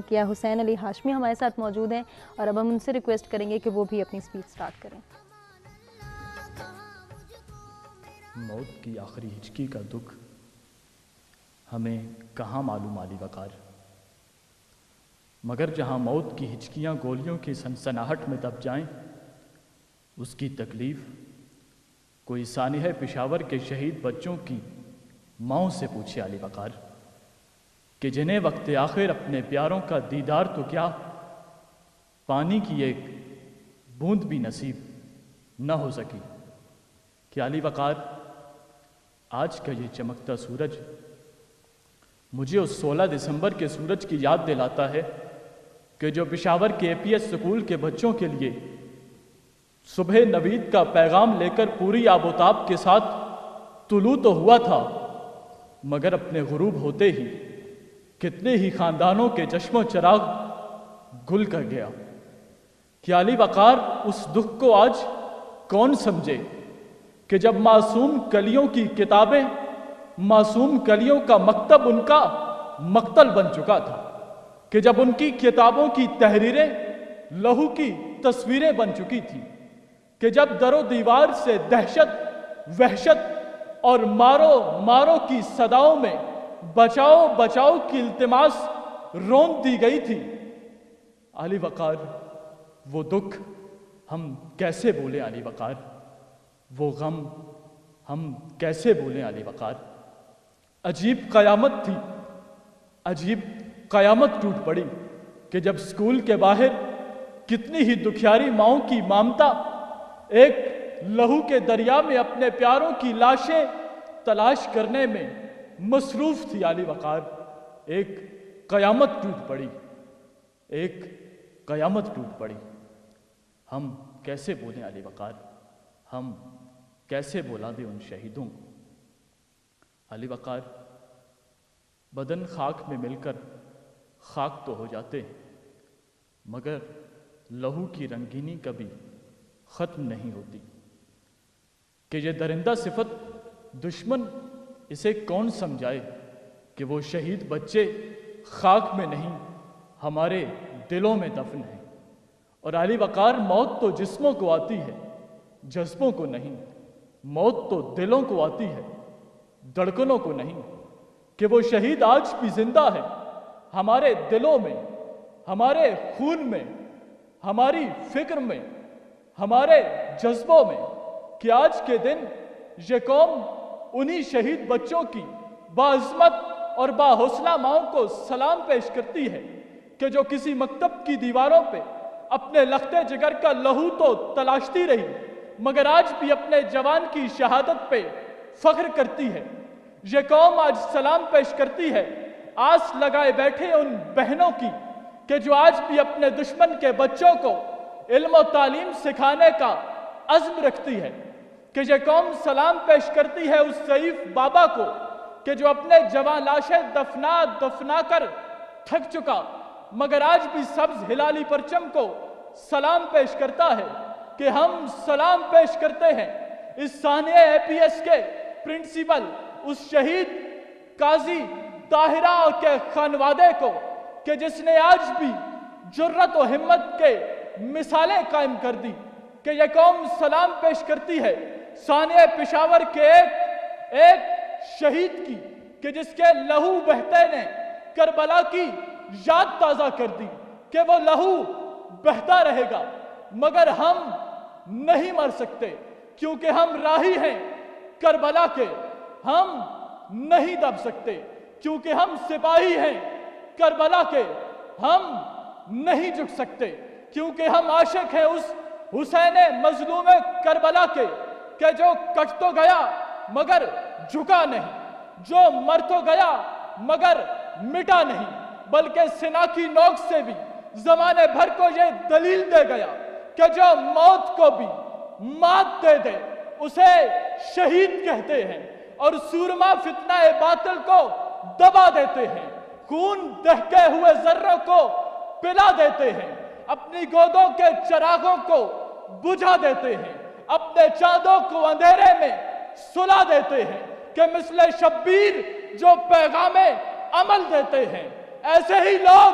کیا حسین علی ہاشمی ہمارے ساتھ موجود ہیں اور اب ہم ان سے ریکویسٹ کریں گے کہ وہ بھی اپنی اسپیچ سٹارٹ کریں۔ موت کی آخری ہچکی کا دکھ ہمیں کہاں معلوم علی وقار، مگر جہاں موت کی ہچکیاں گولیوں کی سنسناہٹ میں دب جائیں، اس کی تکلیف کوئی سانحہ پشاور کے شہید بچوں کی ماؤں سے پوچھے علی وقار، کہ جنہیں وقت آخر اپنے پیاروں کا دیدار تو کیا، پانی کی ایک بوند بھی نصیب نہ ہو سکی۔ کہ علی وقار، آج کا یہ چمکتا سورج مجھے اس 16 دسمبر کے سورج کی یاد دلاتا ہے کہ جو پشاور کے APS سکول کے بچوں کے لیے صبح نوید کا پیغام لے کر پوری آب و تاب کے ساتھ طلوع تو ہوا تھا، مگر اپنے غروب ہوتے ہی کتنے ہی خاندانوں کے چشم و چراغ گل کر گیا۔ کہ علی وقار، اس دکھ کو آج کون سمجھے کہ جب معصوم کلیوں کی کتابیں، معصوم کلیوں کا مکتب ان کا مقتل بن چکا تھا، کہ جب ان کی کتابوں کی تحریریں لہو کی تصویریں بن چکی تھیں، کہ جب در و دیوار سے دہشت، وحشت اور مارو مارو کی صداؤں میں بچاؤ بچاؤ کی التماس روند دی گئی تھی۔ علی وقار، وہ دکھ ہم کیسے بولیں علی وقار، وہ غم ہم کیسے بولیں علی وقار۔ عجیب قیامت تھی، عجیب قیامت ٹوٹ پڑی کہ جب اسکول کے باہر کتنی ہی دکھیاری ماؤں کی مامتا ایک لہو کے دریا میں اپنے پیاروں کی لاشیں تلاش کرنے میں مصروف تھی۔ علی وقار، ایک قیامت ٹوٹ پڑی، ایک قیامت ٹوٹ پڑی۔ ہم کیسے بولیں علی وقار، ہم کیسے بولا دیں ان شہیدوں کو۔ علی وقار، بدن خاک میں مل کر خاک تو ہو جاتے ہیں، مگر لہو کی رنگینی کبھی ختم نہیں ہوتی۔ کہ یہ درندہ صفت دشمن اسے کون سمجھائے کہ وہ شہید بچے خاک میں نہیں ہمارے دلوں میں دفن ہیں۔ اور علی وقار، موت تو جسموں کو آتی ہے، جذبوں کو نہیں۔ موت تو دلوں کو آتی ہے، دھڑکنوں کو نہیں۔ کہ وہ شہید آج بھی زندہ ہے ہمارے دلوں میں، ہمارے خون میں، ہماری فکر میں، ہمارے جذبوں میں۔ کہ آج کے دن یہ قوم انہی شہید بچوں کی باعظمت اور باحوصلہ ماؤں کو سلام پیش کرتی ہے کہ جو کسی مکتب کی دیواروں پہ اپنے لختے جگر کا لہو تو تلاشتی رہی، مگر آج بھی اپنے جوان کی شہادت پہ فخر کرتی ہے۔ یہ قوم آج سلام پیش کرتی ہے آس لگائے بیٹھے ان بہنوں کی کہ جو آج بھی اپنے دشمن کے بچوں کو علم و تعلیم سکھانے کا عزم رکھتی ہے۔ کہ یہ قوم سلام پیش کرتی ہے اس ضعیف بابا کو کہ جو اپنے جواں لاشیں دفنا کر تھک چکا، مگر آج بھی سبز ہلالی پرچم کو سلام پیش کرتا ہے۔ کہ ہم سلام پیش کرتے ہیں اس سانحہ APS کے پرنسپل، اس شہید قاضی طاہرہ کے خانوادے کو کہ جس نے آج بھی جرت و ہمت کے مثالیں قائم کر دی۔ کہ یہ قوم سلام پیش کرتی ہے سانحہ پشاور کے ایک شہید کی کہ جس کے لہو بہتے نے کربلا کی یاد تازہ کر دی۔ کہ وہ لہو بہتا رہے گا مگر ہم نہیں مر سکتے، کیونکہ ہم راہی ہیں کربلا کے۔ ہم نہیں دب سکتے کیونکہ ہم سپاہی ہیں کربلا کے۔ ہم نہیں جھک سکتے کیونکہ ہم عاشق ہیں اس حسین مظلوم کربلا کے کہ جو کٹ تو گیا مگر جھکا نہیں، جو مر تو گیا مگر مٹا نہیں، بلکہ سنا کی نوک سے بھی زمانے بھر کو یہ دلیل دے گیا کہ جو موت کو بھی مات دے دے اسے شہید کہتے ہیں، اور سورما فتنہ باطل کو دبا دیتے ہیں، خون دہکے ہوئے ذروں کو پلا دیتے ہیں، اپنی گودوں کے چراغوں کو بجھا دیتے ہیں، اپنے چاندوں کو اندھیرے میں سلا دیتے ہیں، کہ مثل شبیر جو پیغام عمل دیتے ہیں، ایسے ہی لوگ